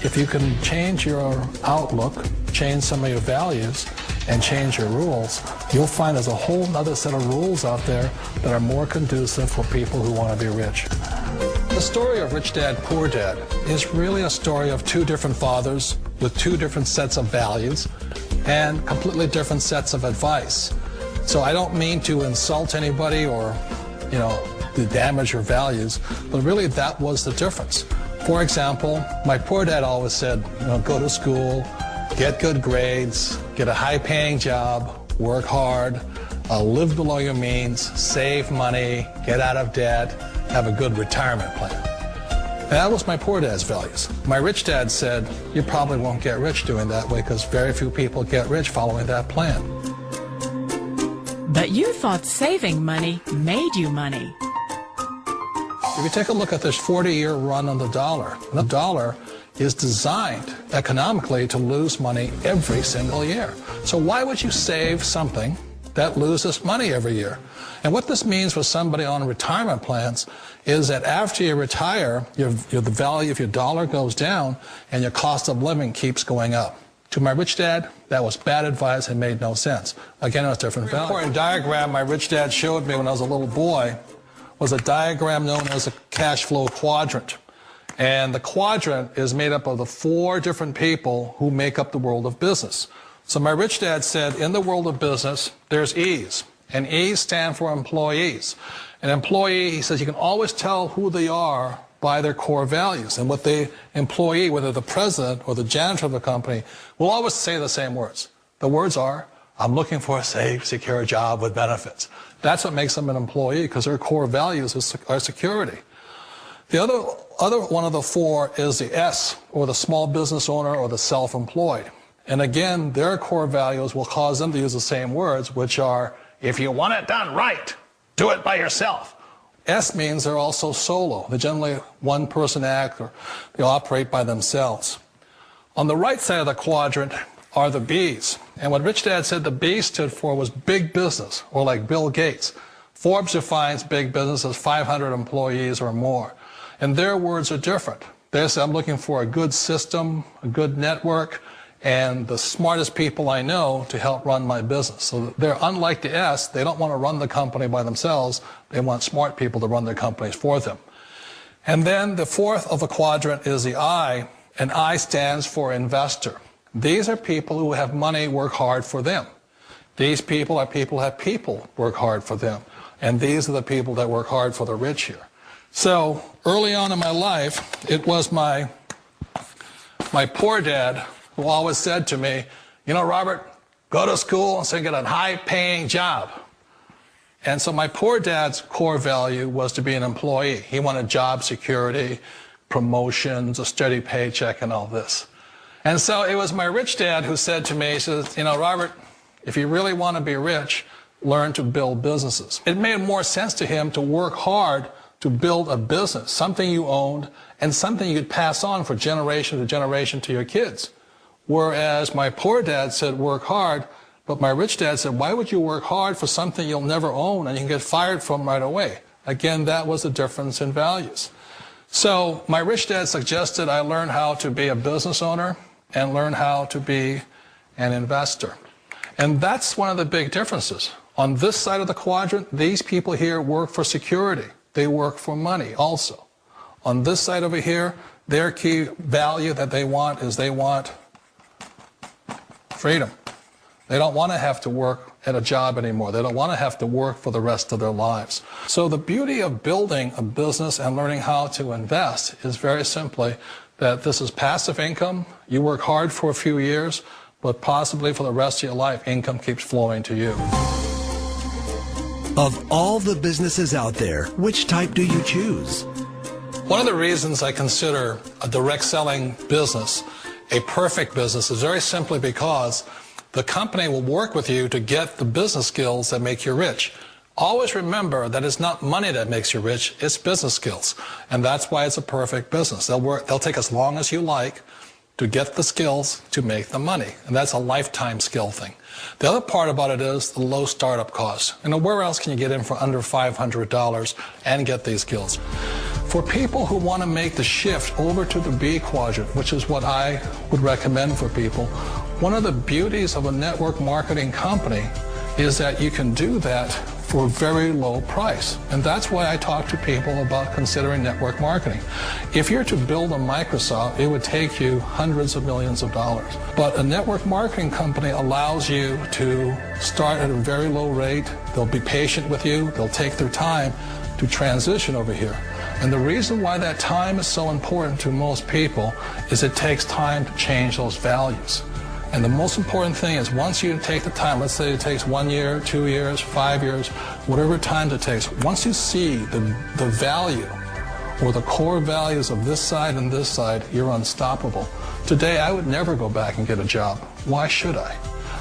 if you can change your outlook, change some of your values, and change your rules, you'll find there's a whole other set of rules out there that are more conducive for people who want to be rich. The story of Rich Dad, Poor Dad is really a story of two different fathers with two different sets of values and completely different sets of advice. So I don't mean to insult anybody or, to damage your values, but really that was the difference. For example, my poor dad always said, go to school, get good grades, get a high-paying job, work hard, live below your means, save money, get out of debt, have a good retirement plan. And that was my poor dad's values. My rich dad said, you probably won't get rich doing that way because very few people get rich following that plan. But you thought saving money made you money. If you take a look at this 40-year run on the dollar is designed economically to lose money every single year. So why would you save something that loses money every year? And what this means for somebody on retirement plans is that after you retire, the value of your dollar goes down and your cost of living keeps going up. To my rich dad, that was bad advice and made no sense. Again, it was different value. An important diagram my rich dad showed me when I was a little boy was a diagram known as a cash flow quadrant. And the quadrant is made up of the four different people who make up the world of business. So my rich dad said, in the world of business, there's E's. And E's stand for employees. An employee, he says, you can always tell who they are by their core values. And what the employee, whether the president or the janitor of the company, will always say the same words. The words are, I'm looking for a safe, secure job with benefits. That's what makes them an employee, because their core values are security. The other one of the four is the S, or the small business owner or the self-employed. And again, their core values will cause them to use the same words, which are, if you want it done right, do it by yourself. S means they're also solo. They're generally one-person act, or they operate by themselves. On the right side of the quadrant are the B's. And what Rich Dad said the B stood for was big business, or like Bill Gates. Forbes defines big business as 500 employees or more. And their words are different. They say, I'm looking for a good system, a good network, and the smartest people I know to help run my business. So they're unlike the S. They don't want to run the company by themselves. They want smart people to run their companies for them. And then the fourth of the quadrant is the I, and I stands for investor. These are people who have money work hard for them. These people are people who have people work hard for them. And these are the people that work hard for the rich here. So early on in my life, it was my poor dad who always said to me, Robert, go to school and get a high-paying job. And so my poor dad's core value was to be an employee. He wanted job security, promotions, a steady paycheck, and all this. And so it was my rich dad who said to me, he says, Robert, if you really want to be rich, learn to build businesses. It made more sense to him to work hard to build a business, something you owned, and something you'd pass on for generation to generation to your kids. Whereas my poor dad said, work hard, but my rich dad said, why would you work hard for something you'll never own and you can get fired from right away? Again, that was the difference in values. So my rich dad suggested I learn how to be a business owner and learn how to be an investor. And that's one of the big differences. On this side of the quadrant, these people here work for security. They work for money also. On this side over here, their key value that they want is they want freedom. They don't want to have to work at a job anymore. They don't want to have to work for the rest of their lives. So the beauty of building a business and learning how to invest is very simply that this is passive income. You work hard for a few years, but possibly for the rest of your life, income keeps flowing to you. Of all the businesses out there, which type do you choose? One of the reasons I consider a direct selling business a perfect business is very simply because the company will work with you to get the business skills that make you rich. Always remember that it's not money that makes you rich, it's business skills. And that's why it's a perfect business. They'll take as long as you like to get the skills to make the money. And that's a lifetime skill thing. The other part about it is the low startup costs. Where else can you get in for under $500 and get these skills? For people who want to make the shift over to the B quadrant, which is what I would recommend for people, one of the beauties of a network marketing company is that you can do that for a very low price. And that's why I talk to people about considering network marketing. If you're to build a Microsoft, it would take you hundreds of millions of dollars. But a network marketing company allows you to start at a very low rate. They'll be patient with you. They'll take their time to transition over here. And the reason why that time is so important to most people is it takes time to change those values. And the most important thing is once you take the time, let's say it takes 1 year, 2 years, 5 years, whatever time it takes, once you see the value or the core values of this side and this side, you're unstoppable. Today, I would never go back and get a job. Why should I?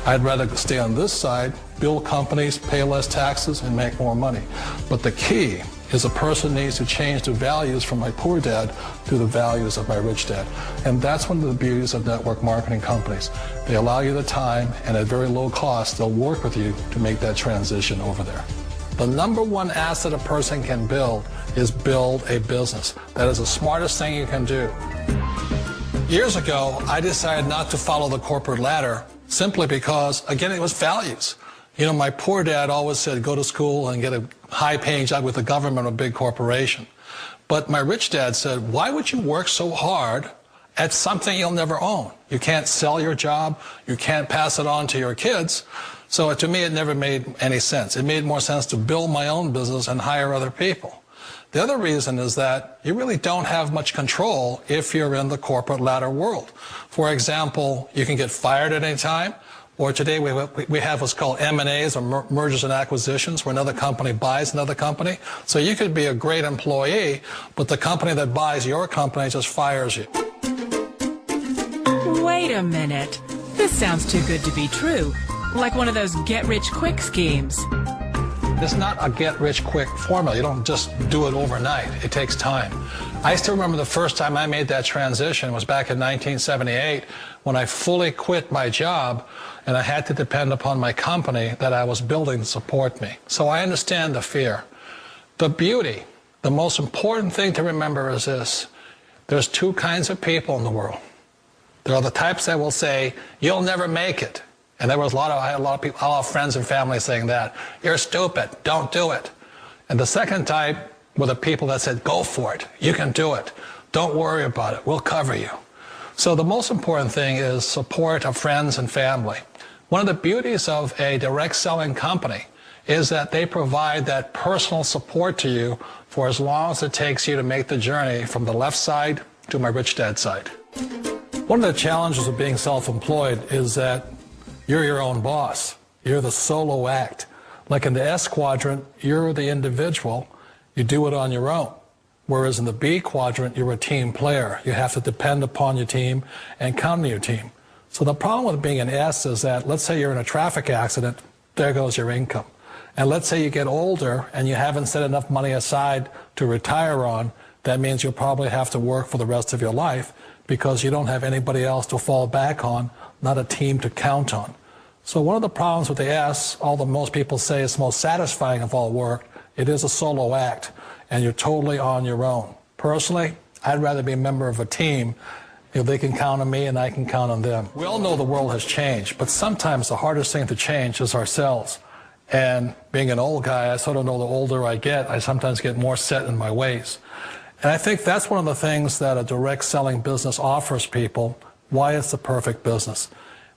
I'd rather stay on this side, build companies, pay less taxes, and make more money. But the key is a person needs to change the values from my poor dad to the values of my rich dad. And that's one of the beauties of network marketing companies. They allow you the time, and at very low cost, they'll work with you to make that transition over there. The number one asset a person can build is build a business. That is the smartest thing you can do. Years ago, I decided not to follow the corporate ladder simply because, again, it was values. You know, my poor dad always said, go to school and get a high-paying job with the government or a big corporation. But my rich dad said, why would you work so hard at something you'll never own? You can't sell your job. You can't pass it on to your kids. So to me, it never made any sense. It made more sense to build my own business and hire other people. The other reason is that you really don't have much control if you're in the corporate ladder world. For example, you can get fired at any time. Or today we have what's called M&As, or mergers and acquisitions, where another company buys another company. So you could be a great employee, but the company that buys your company just fires you. Wait a minute. This sounds too good to be true. Like one of those get-rich-quick schemes. It's not a get-rich-quick formula. You don't just do it overnight. It takes time. I still remember the first time I made that transition was back in 1978 when I fully quit my job and I had to depend upon my company that I was building to support me. So I understand the fear. The beauty, the most important thing to remember is this. There's two kinds of people in the world. There are the types that will say, you'll never make it. And I had a lot of people, a lot of friends and family saying that. You're stupid, don't do it. And the second type were the people that said, go for it, you can do it. Don't worry about it, we'll cover you. So the most important thing is support of friends and family. One of the beauties of a direct selling company is that they provide that personal support to you for as long as it takes you to make the journey from the left side to my rich dad side. One of the challenges of being self-employed is that you're your own boss. You're the solo act. Like in the S quadrant, you're the individual. You do it on your own. Whereas in the B quadrant, you're a team player. You have to depend upon your team and count on your team. So the problem with being an S is that, let's say you're in a traffic accident, there goes your income. And let's say you get older and you haven't set enough money aside to retire on, that means you'll probably have to work for the rest of your life because you don't have anybody else to fall back on, not a team to count on. So one of the problems with the S, although most people say it's the most satisfying of all work, it is a solo act, and you're totally on your own. Personally, I'd rather be a member of a team if they can count on me and I can count on them. We all know the world has changed, but sometimes the hardest thing to change is ourselves. And being an old guy, I sort of know the older I get, I sometimes get more set in my ways. And I think that's one of the things that a direct selling business offers people, why it's the perfect business.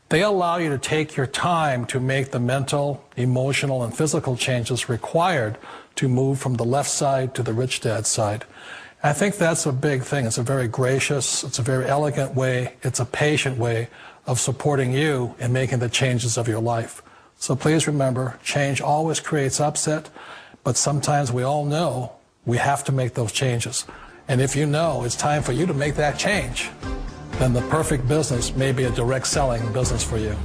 They allow you to take your time to make the mental, emotional, and physical changes required to move from the left side to the rich dad side. I think that's a big thing. It's a very gracious, it's a very elegant way, it's a patient way of supporting you in making the changes of your life. So please remember, change always creates upset, but sometimes we all know we have to make those changes. And if you know it's time for you to make that change, then the perfect business may be a direct selling business for you.